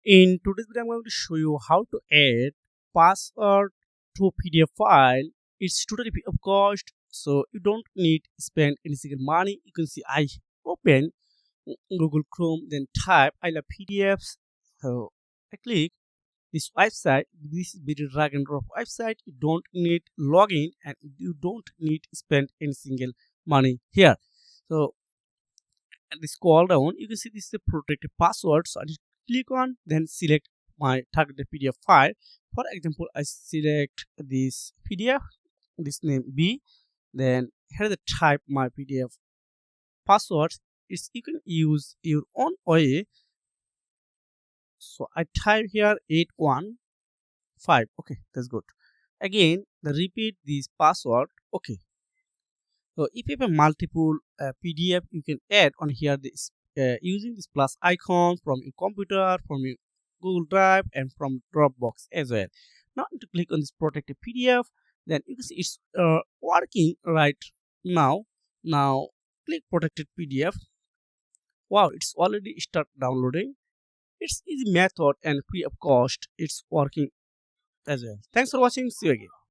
In today's video, I'm going to show you how to add password to a PDF file. It's totally free of cost, so you don't need to spend any single money. You can see I open Google Chrome, then type I love PDFs. So I click this website. This is very drag and drop website. You don't need login and you don't need to spend any single money here. So and scroll down, you can see this is the protected password. So I just click on, then select my targeted PDF file. For example, I select this PDF, this name B, then here the type my PDF password. Is you can use your own way. So I type here 815. Okay, that's good. Again, the repeat this password. Okay, so if you have a multiple PDF, you can add on here this using this plus icon from your computer, from your Google Drive, and from Dropbox as well. Now to click on this protected PDF, then you can see it's working right now. Now click protected PDF. Wow, it's already start downloading. It's easy method and free of cost. It's working as well. Thanks for watching. See you again.